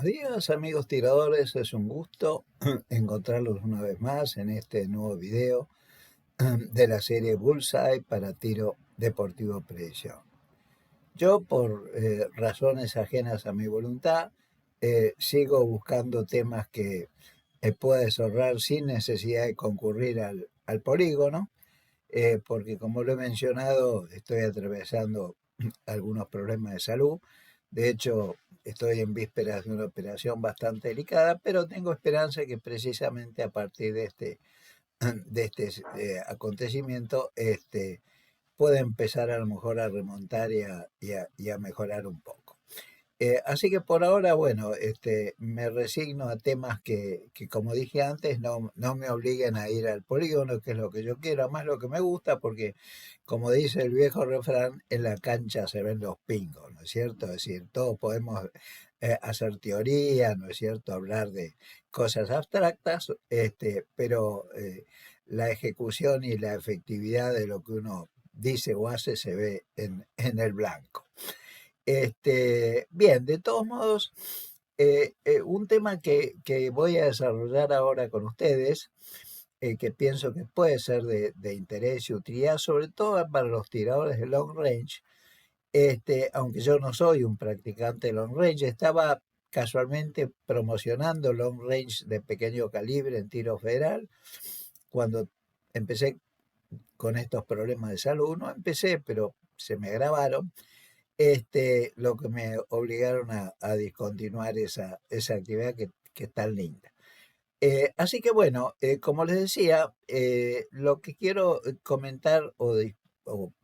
Buenos días amigos tiradores, es un gusto encontrarlos una vez más en este nuevo video de la serie Bullseye para tiro deportivo precisión. Yo por razones ajenas a mi voluntad sigo buscando temas que puedes ahorrar sin necesidad de concurrir al polígono, porque como lo he mencionado estoy atravesando algunos problemas de salud. De hecho, estoy en vísperas de una operación bastante delicada, pero tengo esperanza que precisamente a partir de este acontecimiento pueda empezar a lo mejor a remontar y a mejorar un poco. Así que por ahora, bueno, me resigno a temas que como dije antes, no me obliguen a ir al polígono, que es lo que yo quiero, más lo que me gusta, porque como dice el viejo refrán, en la cancha se ven los pingos, ¿no es cierto? Es decir, todos podemos hacer teoría, ¿no es cierto? Hablar de cosas abstractas, pero la ejecución y la efectividad de lo que uno dice o hace se ve en el blanco. Bien, de todos modos, un tema que voy a desarrollar ahora con ustedes, que pienso que puede ser de interés y utilidad, sobre todo para los tiradores de long range, aunque yo no soy un practicante de long range, estaba casualmente promocionando long range de pequeño calibre en tiro federal cuando empecé con estos problemas de salud. No empecé, pero se me agravaron. Lo que me obligaron a discontinuar esa actividad que es tan linda. Así que bueno, como les decía, lo que quiero comentar o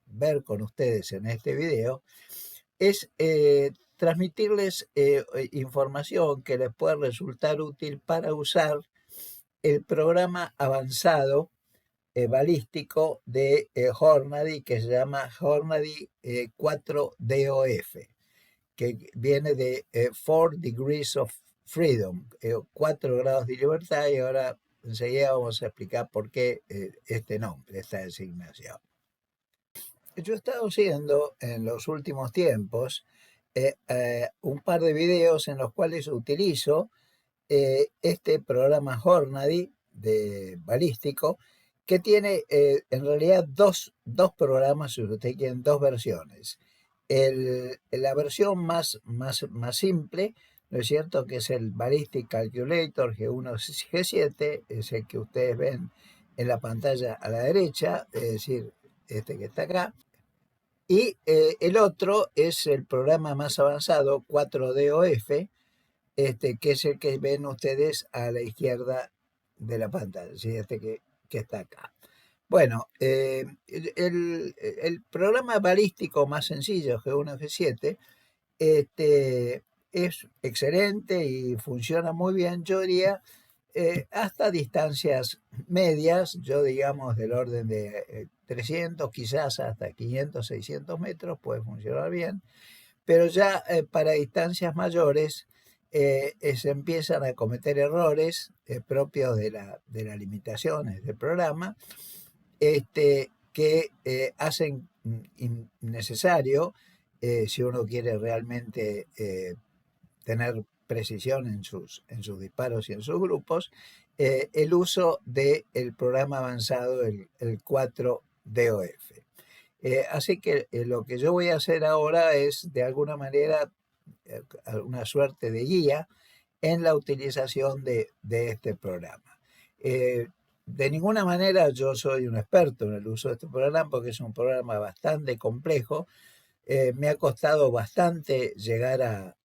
ver con ustedes en este video es transmitirles información que les pueda resultar útil para usar el programa avanzado balístico de Hornady, que se llama Hornady 4DOF, que viene de 4 Degrees of Freedom, 4 grados de libertad, y ahora enseguida vamos a explicar por qué este nombre, esta designación. Yo he estado haciendo en los últimos tiempos un par de videos en los cuales utilizo este programa Hornady de balístico, que tiene en realidad dos programas, si usted quiere, dos versiones. La versión más simple, ¿no es cierto?, que es el Ballistic Calculator G1 G7, es el que ustedes ven en la pantalla a la derecha, es decir, este que está acá. Y el otro es el programa más avanzado, 4DOF, que es el que ven ustedes a la izquierda de la pantalla, ¿sí? Que está acá. Bueno, el programa balístico más sencillo, G1 G7, es excelente y funciona muy bien, yo diría, hasta distancias medias, yo digamos del orden de 300, quizás hasta 500, 600 metros, puede funcionar bien, pero ya para distancias mayores se empiezan a cometer errores propios de las limitaciones del programa, que hacen innecesario, si uno quiere realmente tener precisión en sus disparos y en sus grupos, el uso del programa avanzado, el 4DOF. Así que lo que yo voy a hacer ahora es, de alguna manera, una suerte de guía en la utilización de este programa. De ninguna manera yo soy un experto en el uso de este programa, porque es un programa bastante complejo. Me ha costado bastante llegar a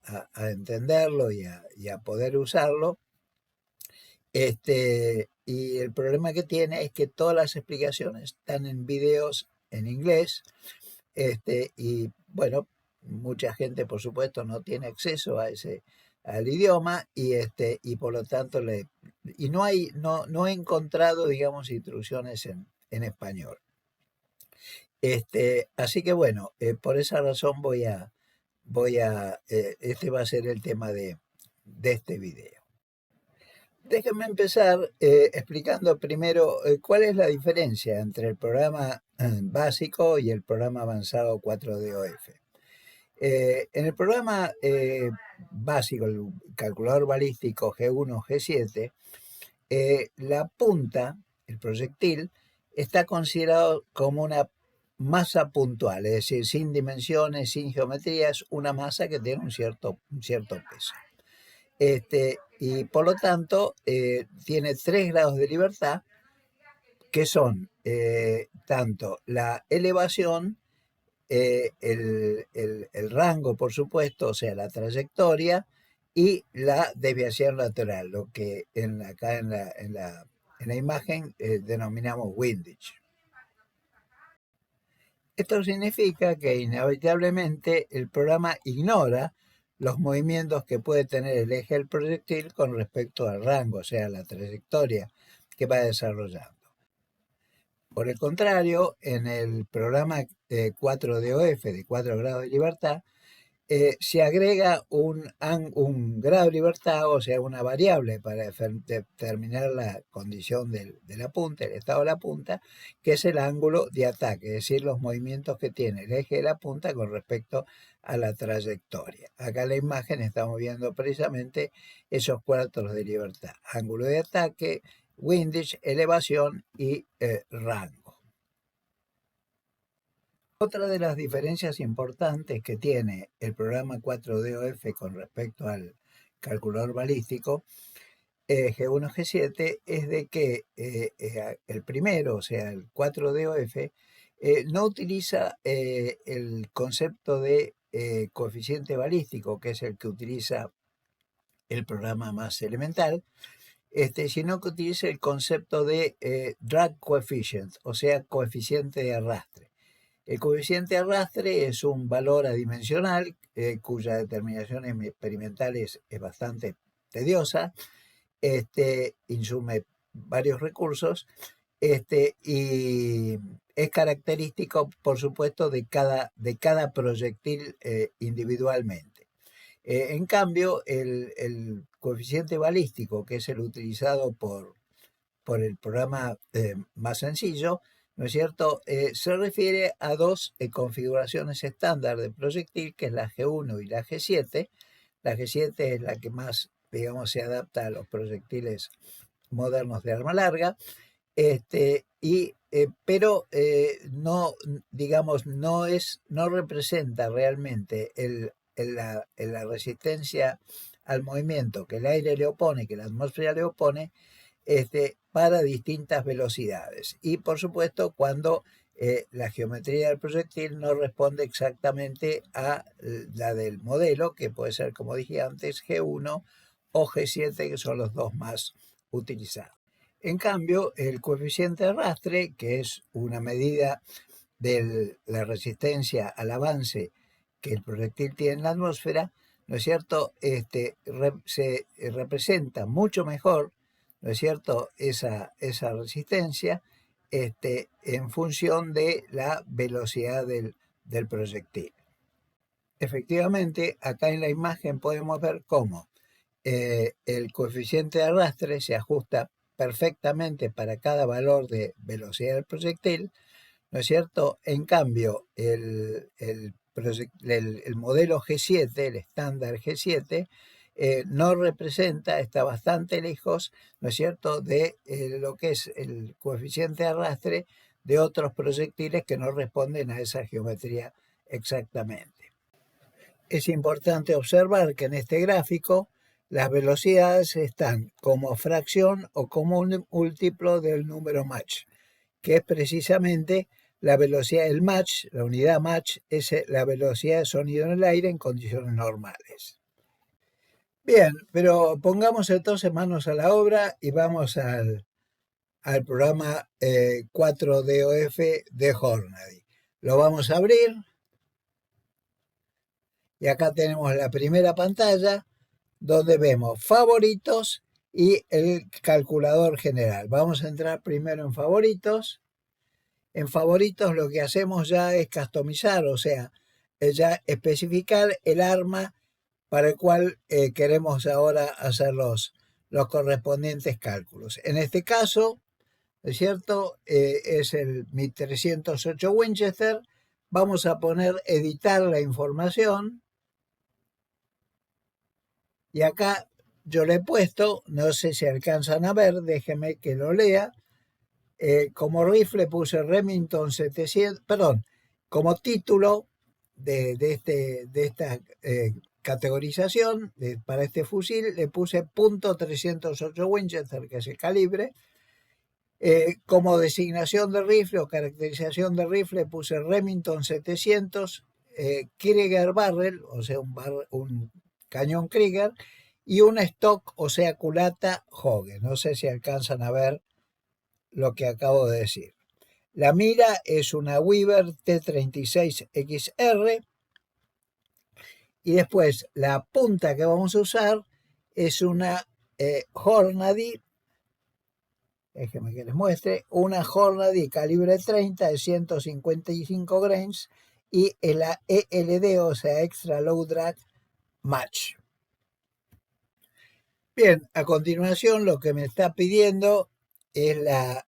entenderlo y a poder usarlo. Y el problema que tiene es que todas las explicaciones están en videos en inglés, y bueno, mucha gente por supuesto no tiene acceso al idioma, y por lo tanto no he encontrado, digamos, instrucciones en español. Así que bueno, por esa razón este va a ser el tema de este video. Déjenme empezar explicando primero cuál es la diferencia entre el programa básico y el programa avanzado 4DOF. En el programa básico, el calculador balístico G1, G7, la punta, el proyectil, está considerado como una masa puntual, es decir, sin dimensiones, sin geometría, es una masa que tiene un cierto peso. Y por lo tanto, tiene 3 grados de libertad, que son tanto la elevación, el rango, por supuesto, o sea, la trayectoria, y la desviación lateral, lo que acá en la imagen denominamos windage. Esto significa que inevitablemente el programa ignora los movimientos que puede tener el eje del proyectil con respecto al rango, o sea, la trayectoria que va desarrollando. Por el contrario, en el programa 4DOF de 4 grados de libertad, se agrega un grado de libertad, o sea, una variable para determinar la condición de la punta, el estado de la punta, que es el ángulo de ataque, es decir, los movimientos que tiene el eje de la punta con respecto a la trayectoria. Acá en la imagen estamos viendo precisamente esos cuartos de libertad: ángulo de ataque, windage, elevación y rango. Otra de las diferencias importantes que tiene el programa 4DOF con respecto al calculador balístico G1, G7 es de que el primero, o sea, el 4DOF, no utiliza el concepto de coeficiente balístico, que es el que utiliza el programa más elemental, sino que utiliza el concepto de drag coefficient, o sea, coeficiente de arrastre. El coeficiente de arrastre es un valor adimensional cuya determinación experimental es bastante tediosa, insume varios recursos, y es característico, por supuesto, de cada proyectil individualmente. En cambio, el coeficiente balístico, que es el utilizado por el programa más sencillo, ¿no es cierto?, se refiere a dos configuraciones estándar de proyectil, que es la G1 y la G7. La G7 es la que más, digamos, se adapta a los proyectiles modernos de arma larga, pero no, digamos, no representa realmente la resistencia al movimiento que el aire le opone, que la atmósfera le opone, para distintas velocidades. Y por supuesto, cuando la geometría del proyectil no responde exactamente a la del modelo, que puede ser, como dije antes, G1 o G7, que son los dos más utilizados. En cambio, el coeficiente de arrastre, que es una medida de la resistencia al avance que el proyectil tiene en la atmósfera, ¿no es cierto?, se representa mucho mejor, ¿no es cierto?, esa resistencia en función de la velocidad del proyectil. Efectivamente, acá en la imagen podemos ver cómo el coeficiente de arrastre se ajusta perfectamente para cada valor de velocidad del proyectil, ¿no es cierto? En cambio, el modelo G7, el estándar G7, no representa, está bastante lejos, ¿no es cierto?, de lo que es el coeficiente de arrastre de otros proyectiles que no responden a esa geometría exactamente. Es importante observar que en este gráfico las velocidades están como fracción o como un múltiplo del número Mach, que es precisamente la velocidad del Mach. La unidad Mach es la velocidad de sonido en el aire en condiciones normales. Bien, pero pongamos entonces manos a la obra y vamos al programa 4DOF de Hornady. Lo vamos a abrir y acá tenemos la primera pantalla donde vemos favoritos y el calculador general. Vamos a entrar primero en favoritos. En favoritos lo que hacemos ya es customizar, o sea, ya especificar el arma para el cual queremos ahora hacer los correspondientes cálculos. En este caso, ¿es cierto?, es el 1308 Winchester vamos a poner editar la información. Y acá yo le he puesto, no sé si alcanzan a ver, déjenme que lo lea. Como rifle puse Remington 700, perdón, como título de esta categorización para este fusil le puse .308 Winchester, que es el calibre. Como designación de rifle o caracterización de rifle puse Remington 700, Krieger Barrel, o sea, un cañón Krieger, y un stock, o sea, culata Hogue. No sé si alcanzan a ver lo que acabo de decir. La mira es una Weaver T36XR, y después la punta que vamos a usar es una Hornady, déjenme que les muestre, una Hornady calibre 30 de 155 grains y la ELD, o sea, Extra Low Drag Match. Bien, a continuación lo que me está pidiendo es la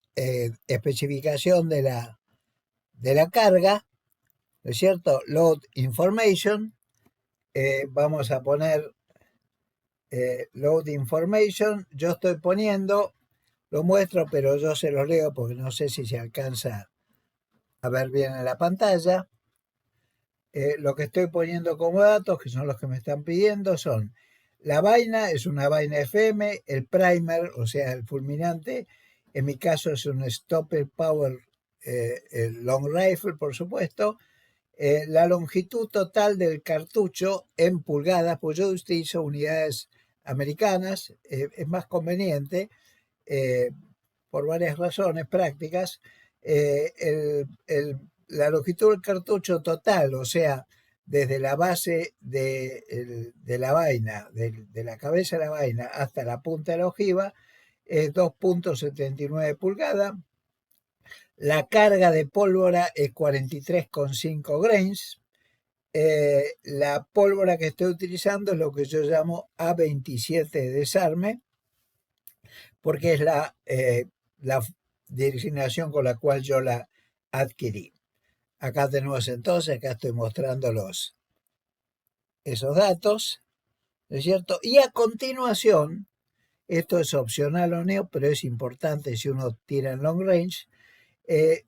especificación de la carga, ¿no es cierto? Load Information. Vamos a poner Load Information. Yo estoy poniendo, lo muestro, pero yo se lo leo porque no sé si se alcanza a ver bien en la pantalla. Lo que estoy poniendo como datos, que son los que me están pidiendo, son la vaina, es una vaina FM, el primer, o sea, el fulminante, en mi caso es un Stopper Power el Long Rifle, por supuesto, la longitud total del cartucho en pulgadas, pues yo utilizo unidades americanas, es más conveniente por varias razones prácticas. La longitud del cartucho total, o sea, desde la base de la vaina, de la cabeza de la vaina hasta la punta de la ojiva, es 2.79 pulgadas. La carga de pólvora es 43,5 grains. La pólvora que estoy utilizando es lo que yo llamo A27 de desarme, porque es la designación con la cual yo la adquirí. Acá tenemos entonces, acá estoy mostrando esos datos, ¿no es cierto? Y a continuación, esto es opcional o no, pero es importante si uno tira en long range,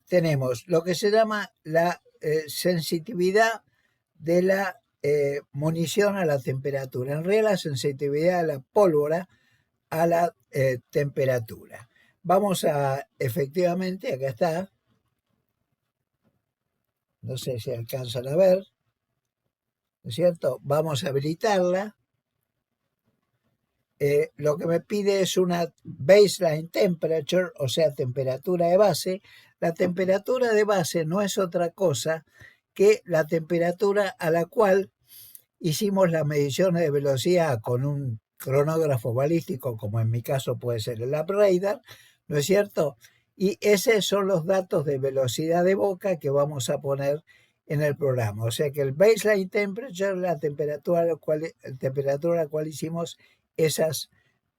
tenemos lo que se llama la sensitividad de la munición a la temperatura. En realidad, la sensitividad de la pólvora a la temperatura. Vamos a, efectivamente, acá está, no sé si alcanzan a ver, ¿no es cierto? Vamos a habilitarla. Lo que me pide es una baseline temperature, o sea, temperatura de base. La temperatura de base no es otra cosa que la temperatura a la cual hicimos las mediciones de velocidad con un cronógrafo balístico, como en mi caso puede ser el UpRadar, ¿no es cierto? Y esos son los datos de velocidad de boca que vamos a poner en el programa. O sea que el baseline temperature es la temperatura a la cual hicimos esas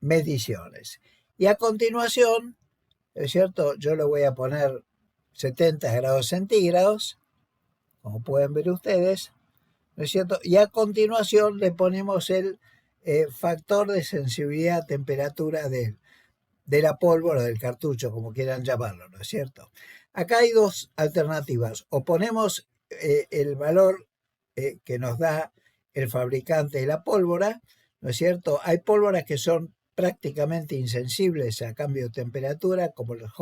mediciones. Y a continuación, ¿es cierto? Yo le voy a poner 70 grados centígrados, como pueden ver ustedes, ¿no es cierto? Y a continuación le ponemos el factor de sensibilidad a temperatura de la pólvora, del cartucho, como quieran llamarlo, ¿no es cierto? Acá hay dos alternativas. O ponemos el valor que nos da el fabricante de la pólvora, ¿no es cierto? Hay pólvoras que son prácticamente insensibles a cambio de temperatura, como las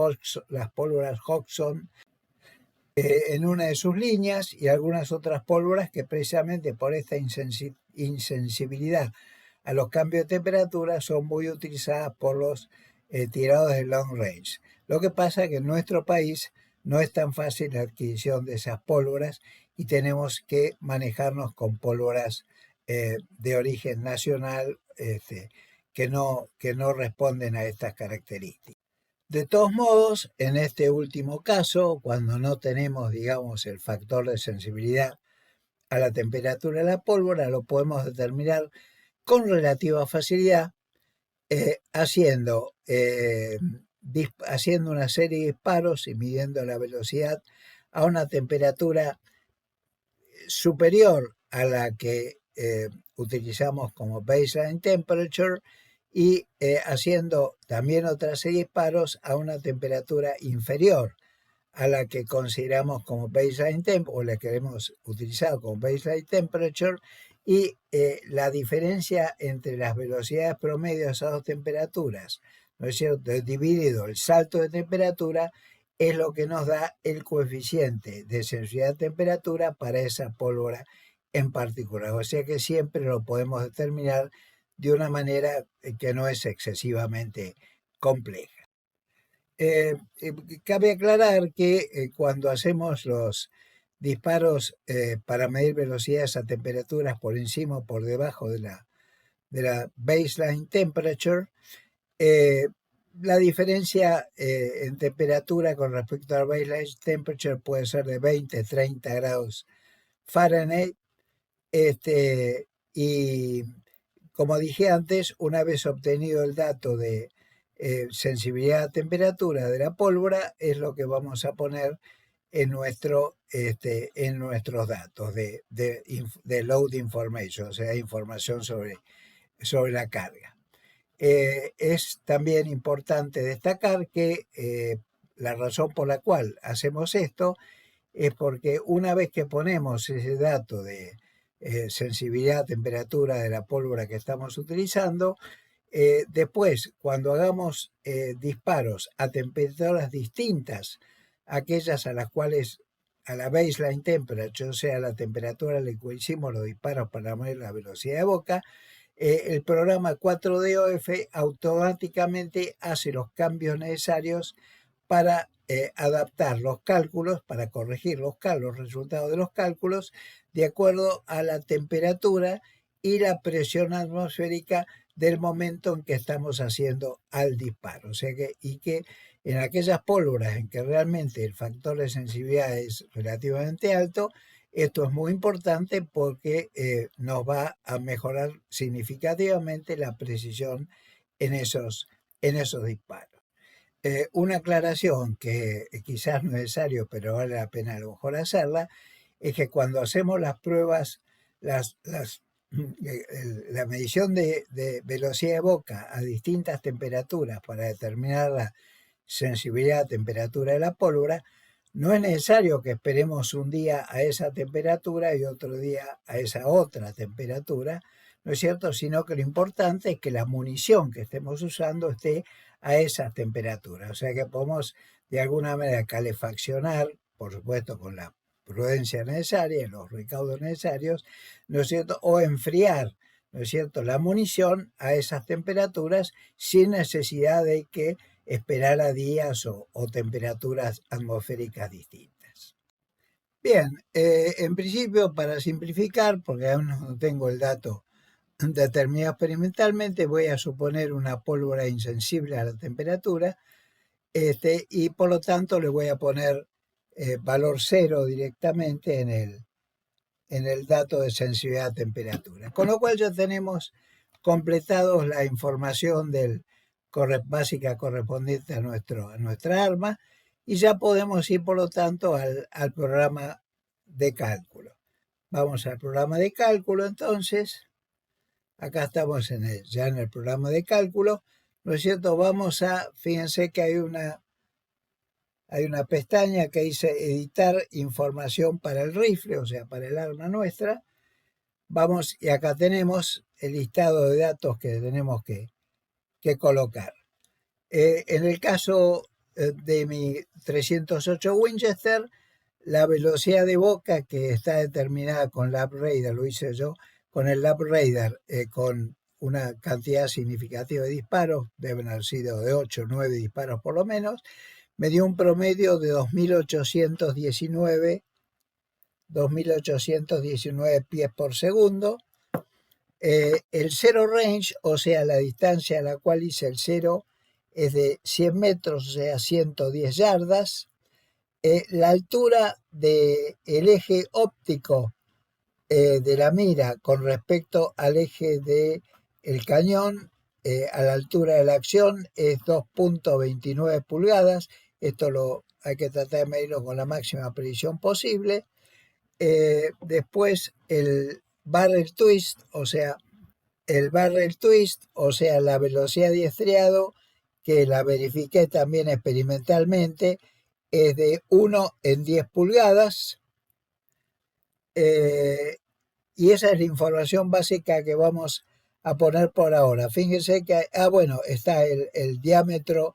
pólvoras Hodgson en una de sus líneas, y algunas otras pólvoras que precisamente por esta insensibilidad a los cambios de temperatura son muy utilizadas por los tiradores de long range. Lo que pasa es que en nuestro país no es tan fácil la adquisición de esas pólvoras y tenemos que manejarnos con pólvoras de origen nacional que no responden a estas características. De todos modos, en este último caso, cuando no tenemos, digamos, el factor de sensibilidad a la temperatura de la pólvora, lo podemos determinar con relativa facilidad haciendo una serie de disparos y midiendo la velocidad a una temperatura superior a la que utilizamos como baseline temperature y haciendo también otra serie de disparos a una temperatura inferior a la que consideramos como baseline temp o la que hemos utilizado como baseline temperature, y la diferencia entre las velocidades promedio de esas dos temperaturas, ¿no es cierto?, dividido el salto de temperatura, es lo que nos da el coeficiente de sensibilidad a temperatura para esa pólvora en particular. O sea que siempre lo podemos determinar de una manera que no es excesivamente compleja. Cabe aclarar que cuando hacemos los disparos para medir velocidades a temperaturas por encima o por debajo de la baseline temperature, la diferencia en temperatura con respecto a la baseline temperature puede ser de 20-30 grados Fahrenheit. Y como dije antes, una vez obtenido el dato de sensibilidad a temperatura de la pólvora, es lo que vamos a poner en nuestros datos de load information, o sea, información sobre la carga. Es también importante destacar que la razón por la cual hacemos esto es porque una vez que ponemos ese dato de sensibilidad a temperatura de la pólvora que estamos utilizando, después, cuando hagamos disparos a temperaturas distintas a aquellas a las cuales a la baseline temperature, o sea, la temperatura a la que hicimos los disparos para medir la velocidad de boca, el programa 4DOF automáticamente hace los cambios necesarios para adaptar los cálculos, para corregir los resultados de los cálculos de acuerdo a la temperatura y la presión atmosférica del momento en que estamos haciendo al disparo. O sea que en aquellas pólvoras en que realmente el factor de sensibilidad es relativamente alto, esto es muy importante porque nos va a mejorar significativamente la precisión en esos disparos. Una aclaración que quizás no es necesario, pero vale la pena a lo mejor hacerla, es que cuando hacemos las pruebas, la medición de velocidad de boca a distintas temperaturas para determinar la sensibilidad a temperatura de la pólvora, no es necesario que esperemos un día a esa temperatura y otro día a esa otra temperatura, ¿no es cierto?, sino que lo importante es que la munición que estemos usando esté a esas temperaturas. O sea que podemos de alguna manera calefaccionar, por supuesto con la prudencia necesaria, los recaudos necesarios, ¿no es cierto?, o enfriar, ¿no es cierto?, la munición a esas temperaturas sin necesidad de que esperar a días o temperaturas atmosféricas distintas. Bien, en principio, para simplificar, porque aún no tengo el dato determinado experimentalmente, voy a suponer una pólvora insensible a la temperatura, y por lo tanto le voy a poner valor 0 directamente en el dato de sensibilidad a temperatura. Con lo cual ya tenemos completados la información básica correspondiente a nuestra arma, y ya podemos ir por lo tanto al programa de cálculo. Vamos al programa de cálculo entonces. Acá estamos ya en el programa de cálculo, ¿no es cierto? Fíjense que hay una pestaña que dice editar información para el rifle, o sea, para el arma nuestra. Y acá tenemos el listado de datos que tenemos que colocar. En el caso de mi 308 Winchester, la velocidad de boca, que está determinada con LabRadar, lo hice yo, con el LabRadar, con una cantidad significativa de disparos, deben haber sido de 8 o 9 disparos por lo menos, me dio un promedio de 2.819 pies por segundo. El zero range, o sea, la distancia a la cual hice el cero, es de 100 metros, o sea, 110 yardas. La altura del eje óptico de la mira con respecto al eje del cañón a la altura de la acción es 2.29 pulgadas. Esto hay que tratar de medirlo con la máxima precisión posible. Después el barrel twist, o sea, la velocidad de estriado, que la verifiqué también experimentalmente, es de 1 en 10 pulgadas. Y esa es la información básica que vamos a poner por ahora. Fíjense que, bueno, está el diámetro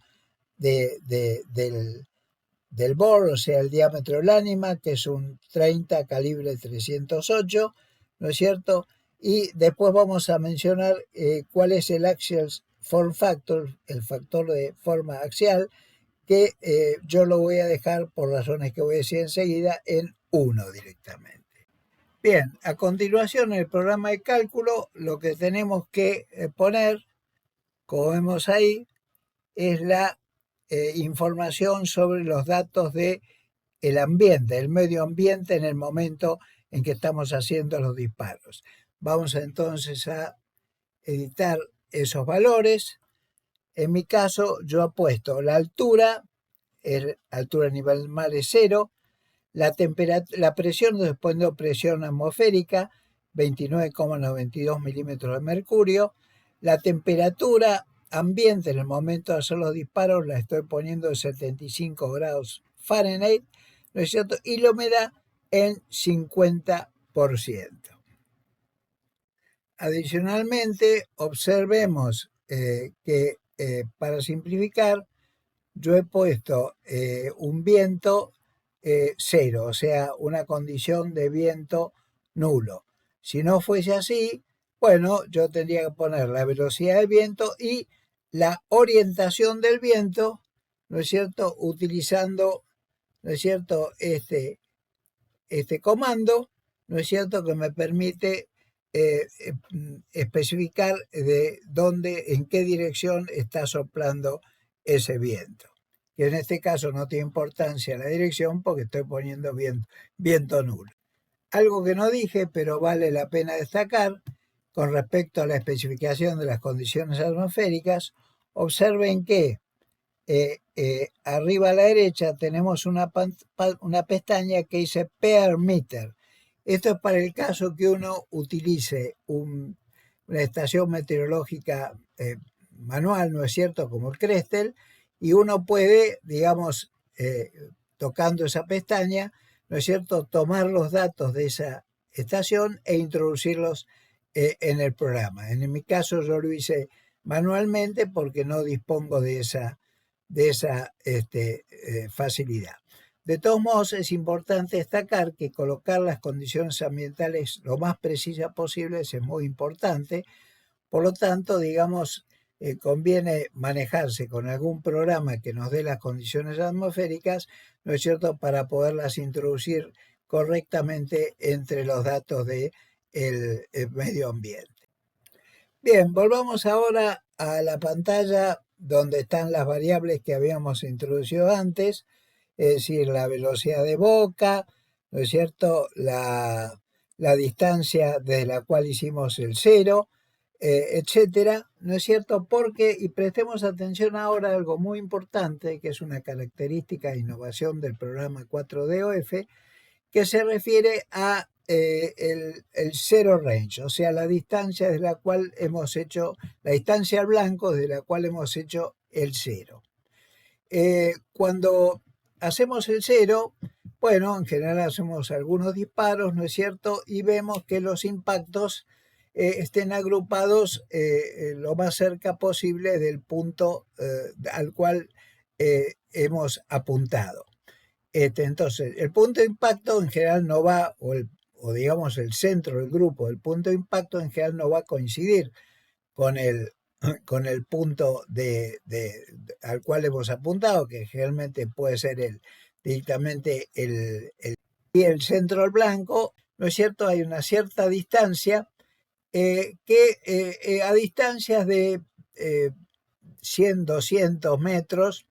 del bore, o sea, el diámetro del ánima, que es un 30 calibre 308, ¿no es cierto? Y después vamos a mencionar cuál es el axial form factor, el factor de forma axial, que yo lo voy a dejar, por razones que voy a decir enseguida, en 1 directamente. Bien, a continuación en el programa de cálculo lo que tenemos que poner, como vemos ahí, es la información sobre los datos del ambiente, el medio ambiente en el momento en que estamos haciendo los disparos. Vamos entonces a editar esos valores. En mi caso yo he puesto la altura, altura a nivel del mar es 0, la presión, después de presión atmosférica, 29,92 milímetros de mercurio. La temperatura ambiente en el momento de hacer los disparos la estoy poniendo en 75 grados Fahrenheit, ¿no es cierto? Y la humedad en 50%. Adicionalmente, observemos que para simplificar, yo he puesto un viento 0, o sea, una condición de viento nulo. Si no fuese así, bueno, yo tendría que poner la velocidad del viento y la orientación del viento, ¿no es cierto?, utilizando, ¿no es cierto?, este comando, ¿no es cierto?, que me permite especificar de dónde, en qué dirección está soplando ese viento. Que en este caso no tiene importancia la dirección porque estoy poniendo viento nulo. Algo que no dije, pero vale la pena destacar, con respecto a la especificación de las condiciones atmosféricas, observen que arriba a la derecha tenemos una pestaña que dice Pair Meter. Esto es para el caso que uno utilice una estación meteorológica manual, ¿no es cierto?, como el Crestel, y uno puede, digamos, tocando esa pestaña, ¿no es cierto?, tomar los datos de esa estación e introducirlos en el programa. En mi caso yo lo hice manualmente porque no dispongo de esa facilidad. De todos modos, es importante destacar que colocar las condiciones ambientales lo más precisas posible es muy importante. Por lo tanto, digamos, conviene manejarse con algún programa que nos dé las condiciones atmosféricas, ¿no es cierto?, para poderlas introducir correctamente entre los datos del medio ambiente. Bien, volvamos ahora a la pantalla donde están las variables que habíamos introducido antes, es decir, la velocidad de boca, ¿no es cierto?, la distancia desde la cual hicimos el 0, etcétera, ¿no es cierto? Porque, y prestemos atención ahora a algo muy importante, que es una característica de innovación del programa 4DOF, que se refiere a el zero range, o sea, la distancia de la cual hemos hecho, la distancia al blanco de la cual hemos hecho el 0. Cuando hacemos el 0, bueno, en general hacemos algunos disparos, ¿no es cierto? Y vemos que los impactos estén agrupados lo más cerca posible del punto al cual hemos apuntado. Entonces, el punto de impacto en general no va, o digamos el centro del grupo del punto de impacto en general no va a coincidir con el punto al cual hemos apuntado, que generalmente puede ser directamente y el centro del blanco, ¿no es cierto? Hay una cierta distancia que a distancias de 100, 200 metros,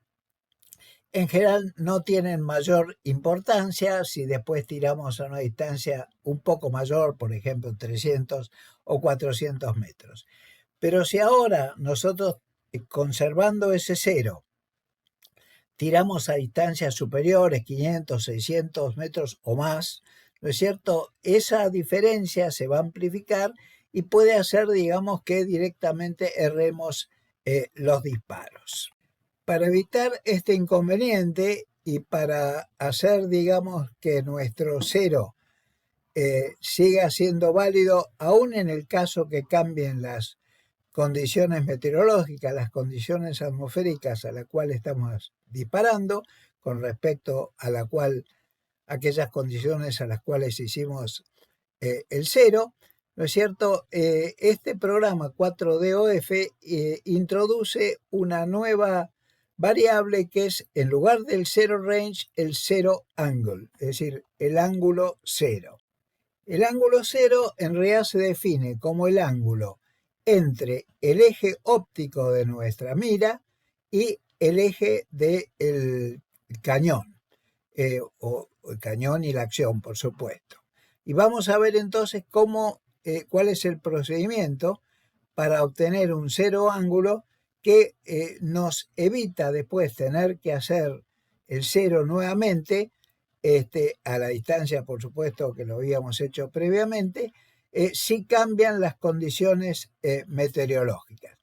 en general no tienen mayor importancia. Si después tiramos a una distancia un poco mayor, por ejemplo 300 o 400 metros. Pero si ahora nosotros, conservando ese 0, tiramos a distancias superiores, 500, 600 metros o más, ¿no es cierto? Esa diferencia se va a amplificar y puede hacer, digamos, que directamente erremos los disparos. Para evitar este inconveniente y para hacer, digamos, que nuestro cero siga siendo válido, aún en el caso que cambien las condiciones meteorológicas, las condiciones atmosféricas a las cuales estamos disparando, con respecto a aquellas condiciones a las cuales hicimos el cero, ¿no es cierto? Este programa 4DOF introduce una nueva variable que es, en lugar del zero range, el zero angle, es decir, el ángulo cero. El ángulo cero en realidad se define como el ángulo entre el eje óptico de nuestra mira y el eje del cañón, o el cañón y la acción, por supuesto. Y vamos a ver entonces cuál es el procedimiento para obtener un cero ángulo que nos evita después tener que hacer el cero nuevamente, a la distancia, por supuesto, que lo habíamos hecho previamente, si cambian las condiciones meteorológicas,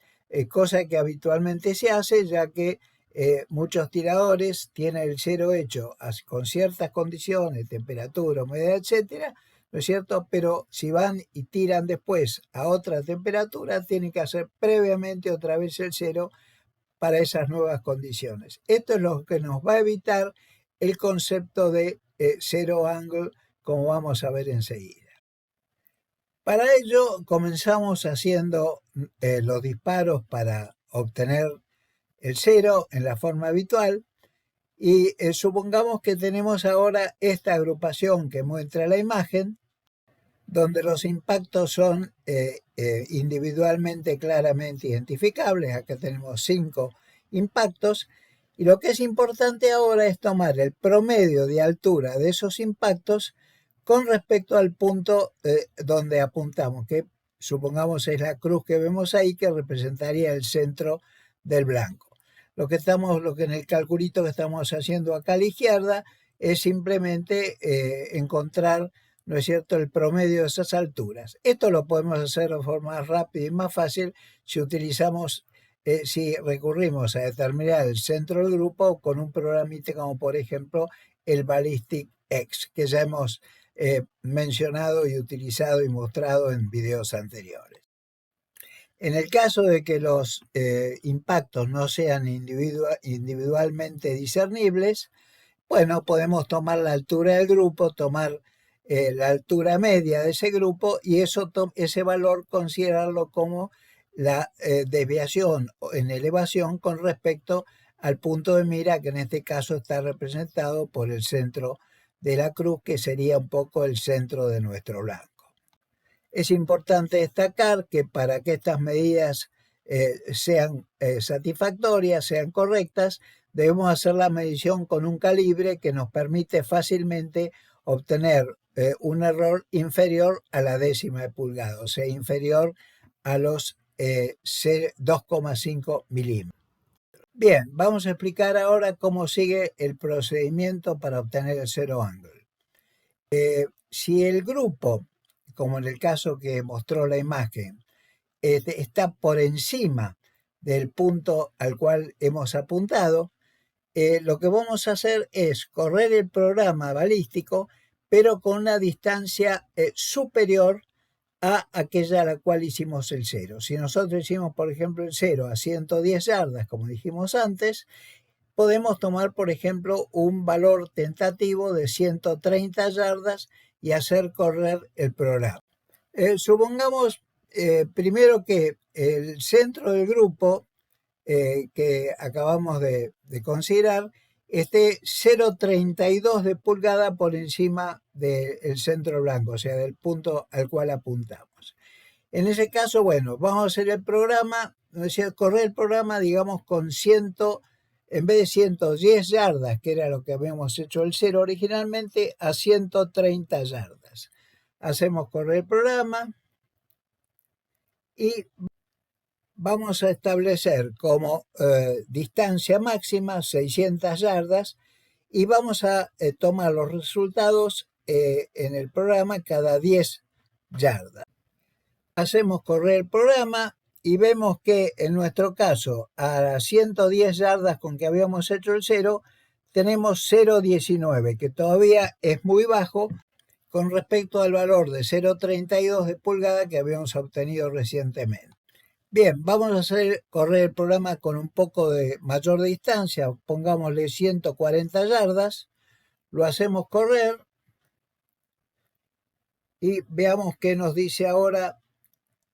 cosa que habitualmente se hace, ya que muchos tiradores tienen el cero hecho con ciertas condiciones, temperatura, humedad, etcétera, ¿no es cierto? Pero si van y tiran después a otra temperatura, tienen que hacer previamente otra vez el cero para esas nuevas condiciones. Esto es lo que nos va a evitar el concepto de zero angle, como vamos a ver enseguida. Para ello comenzamos haciendo los disparos para obtener el cero en la forma habitual y supongamos que tenemos ahora esta agrupación que muestra la imagen, donde los impactos son individualmente claramente identificables. Acá tenemos 5 impactos y lo que es importante ahora es tomar el promedio de altura de esos impactos con respecto al punto donde apuntamos, que supongamos es la cruz que vemos ahí, que representaría el centro del blanco. Lo que en el calculito que estamos haciendo acá a la izquierda es simplemente encontrar, ¿no es cierto?, el promedio de esas alturas. Esto lo podemos hacer de forma más rápida y más fácil si recurrimos a determinar el centro del grupo con un programita como por ejemplo el Ballistic X, que ya hemos mencionado y utilizado y mostrado en videos anteriores. En el caso de que los impactos no sean individualmente discernibles, bueno, podemos tomar la altura del grupo, tomar la altura media de ese grupo y ese valor considerarlo como la desviación en elevación con respecto al punto de mira, que en este caso está representado por el centro de la cruz, que sería un poco el centro de nuestro blanco. Es importante destacar que para que estas medidas sean satisfactorias, sean correctas, debemos hacer la medición con un calibre que nos permite fácilmente obtener un error inferior a la décima de pulgada, o sea, inferior a los 2,5 milímetros. Bien, vamos a explicar ahora cómo sigue el procedimiento para obtener el zero angle. Si el grupo, como en el caso que mostró la imagen, está por encima del punto al cual hemos apuntado, lo que vamos a hacer es correr el programa balístico, pero con una distancia superior a aquella a la cual hicimos el cero. Si nosotros hicimos, por ejemplo, el cero a 110 yardas, como dijimos antes, podemos tomar, por ejemplo, un valor tentativo de 130 yardas y hacer correr el programa. Supongamos primero que el centro del grupo que acabamos de considerar esté 0,32 de pulgada por encima del centro blanco, o sea, del punto al cual apuntamos. En ese caso, bueno, vamos a hacer el programa, correr el programa, digamos, en vez de 110 yardas, que era lo que habíamos hecho el cero originalmente, a 130 yardas. Hacemos correr el programa y vamos a establecer como distancia máxima 600 yardas y vamos a tomar los resultados en el programa cada 10 yardas. Hacemos correr el programa y vemos que en nuestro caso a las 110 yardas con que habíamos hecho el 0, tenemos 0,19, que todavía es muy bajo con respecto al valor de 0,32 de pulgada que habíamos obtenido recientemente. Bien, vamos a hacer correr el programa con un poco de mayor distancia, pongámosle 140 yardas, lo hacemos correr y veamos qué nos dice ahora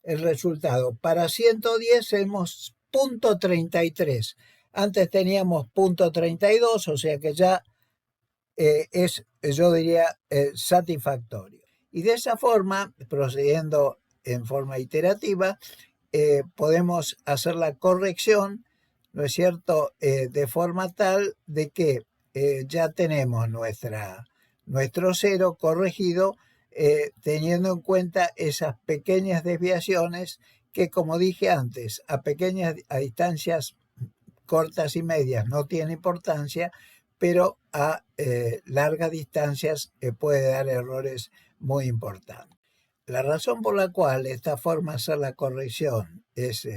el resultado. Para 110 tenemos .33, antes teníamos .32, o sea que ya es, yo diría, satisfactorio. Y de esa forma, procediendo en forma iterativa, podemos hacer la corrección, ¿no es cierto?, de forma tal de que ya tenemos nuestro 0 corregido, teniendo en cuenta esas pequeñas desviaciones que, como dije antes, a distancias cortas y medias no tiene importancia, pero a largas distancias puede dar errores muy importantes. La razón por la cual esta forma de hacer la corrección es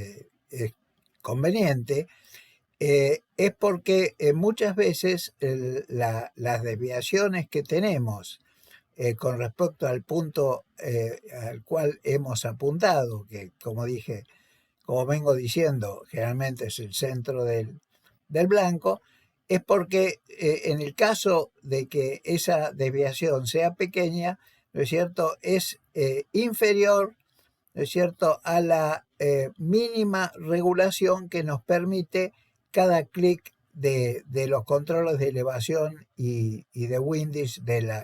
conveniente es porque muchas veces las desviaciones que tenemos con respecto al punto al cual hemos apuntado, que como dije, como vengo diciendo, generalmente es el centro del blanco, es porque en el caso de que esa desviación sea pequeña, ¿no es cierto?, es inferior, ¿no es cierto?, a la mínima regulación que nos permite cada clic de los controles de elevación y de windage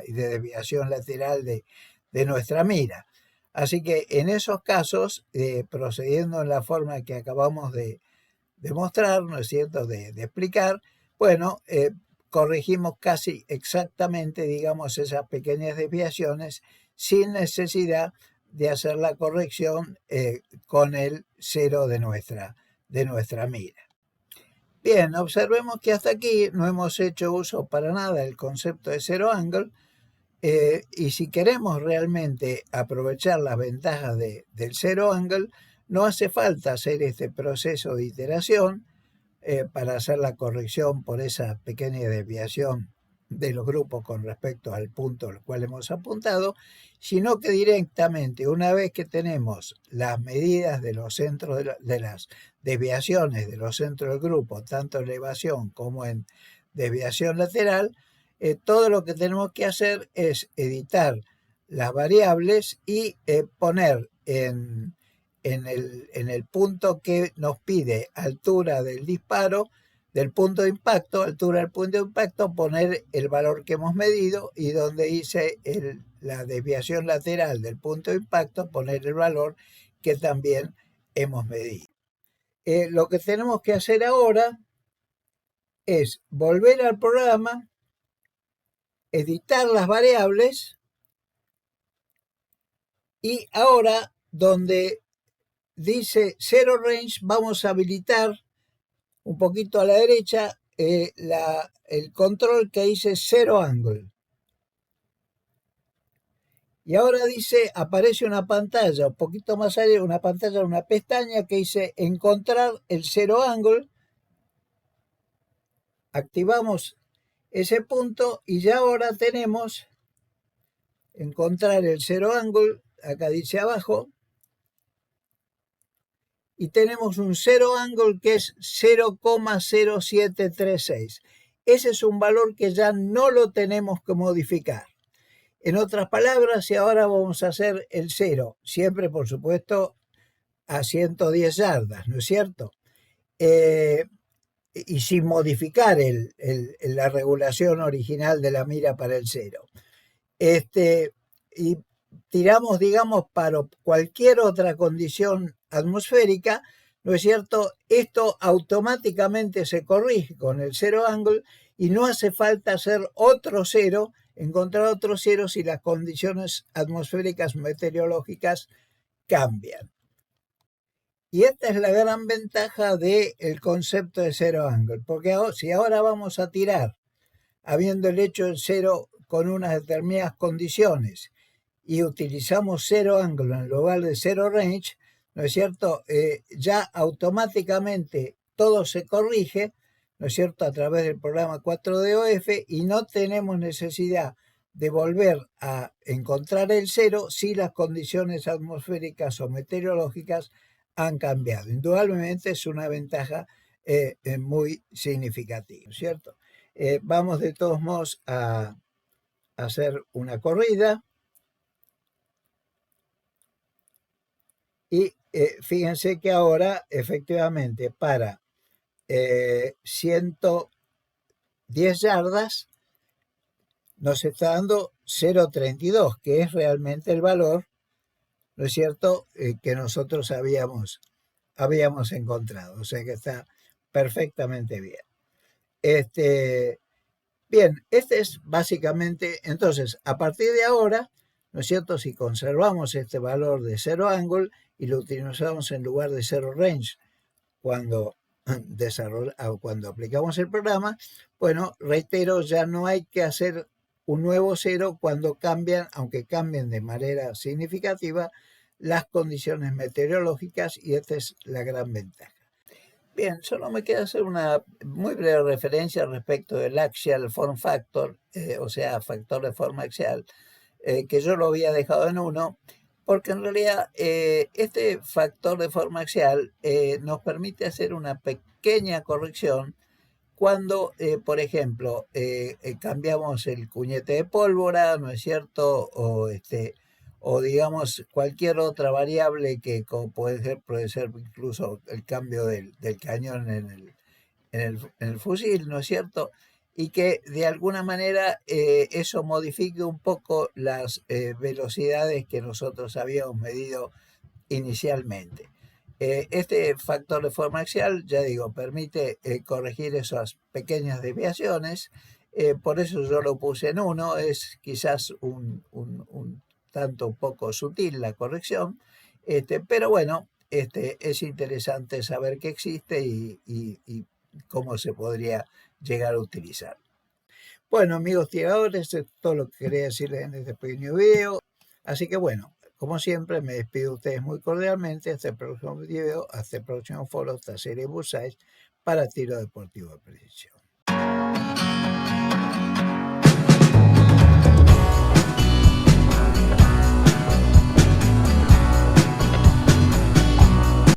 y de desviación lateral de nuestra mira. Así que en esos casos, procediendo en la forma que acabamos de mostrar, ¿no es cierto?, de explicar, bueno, corregimos casi exactamente, digamos, esas pequeñas desviaciones sin necesidad de hacer la corrección con el 0 de nuestra mira. Bien, observemos que hasta aquí no hemos hecho uso para nada del concepto de zero angle, y si queremos realmente aprovechar las ventajas del zero angle, no hace falta hacer este proceso de iteración para hacer la corrección por esa pequeña desviación de los grupos con respecto al punto al cual hemos apuntado, sino que directamente, una vez que tenemos las medidas de los centros de las desviaciones de los centros del grupo, tanto en elevación como en desviación lateral, todo lo que tenemos que hacer es editar las variables y poner en el punto que nos pide altura del disparo, del punto de impacto, altura del punto de impacto, poner el valor que hemos medido, y donde dice la desviación lateral del punto de impacto, poner el valor que también hemos medido. Lo que tenemos que hacer ahora es volver al programa, editar las variables, y ahora donde dice Zero Range vamos a habilitar un poquito a la derecha el control que dice Zero Angle. Y ahora dice, aparece una pantalla un poquito más allá, una pestaña que dice encontrar el Zero Angle. Activamos ese punto y ya ahora tenemos encontrar el Zero Angle, acá dice abajo, y tenemos un zero angle que es 0,0736. Ese es un valor que ya no lo tenemos que modificar. En otras palabras, si ahora vamos a hacer el 0, siempre por supuesto a 110 yardas, ¿no es cierto? Y sin modificar la regulación original de la mira para el 0. Y tiramos, digamos, para cualquier otra condición atmosférica, ¿no es cierto?, esto automáticamente se corrige con el zero angle y no hace falta hacer otro 0, encontrar otro 0 si las condiciones atmosféricas meteorológicas cambian. Y esta es la gran ventaja del concepto de zero angle, porque si ahora vamos a tirar, habiendo hecho el 0 con unas determinadas condiciones y utilizamos cero ángulo en lugar de cero range, ¿no es cierto? Ya automáticamente todo se corrige, ¿no es cierto?, a través del programa 4DOF y no tenemos necesidad de volver a encontrar el cero si las condiciones atmosféricas o meteorológicas han cambiado. Indudablemente es una ventaja muy significativa, ¿cierto? Vamos de todos modos a hacer una corrida y fíjense que ahora efectivamente para 110 yardas nos está dando 0,32, que es realmente el valor, ¿no es cierto?, que nosotros habíamos encontrado. O sea que está perfectamente bien. Bien, este es básicamente, entonces, a partir de ahora, ¿no es cierto?, si conservamos este valor de 0 angle y lo utilizamos en lugar de 0 range cuando aplicamos el programa, bueno, reitero, ya no hay que hacer un nuevo cero cuando cambian, aunque cambien de manera significativa, las condiciones meteorológicas, y esta es la gran ventaja. Bien, solo me queda hacer una muy breve referencia respecto del axial form factor, o sea, factor de forma axial, que yo lo había dejado en 1, porque en realidad este factor de forma axial nos permite hacer una pequeña corrección cuando, por ejemplo, cambiamos el cuñete de pólvora, ¿no es cierto?, o digamos cualquier otra variable que puede ser incluso el cambio del cañón en el fusil, ¿no es cierto?, y que de alguna manera eso modifique un poco las velocidades que nosotros habíamos medido inicialmente. Este factor de forma axial, ya digo, permite corregir esas pequeñas desviaciones, por eso yo lo puse en 1, es quizás un tanto poco sutil la corrección, pero bueno, es interesante saber que existe y cómo se podría llegar a utilizar. Bueno, amigos tiradores, esto es todo lo que quería decirles en este pequeño video, así que bueno, como siempre, me despido de ustedes muy cordialmente. Hasta el próximo video, hasta el próximo foro, esta serie Bullseye para tiro deportivo de precisión.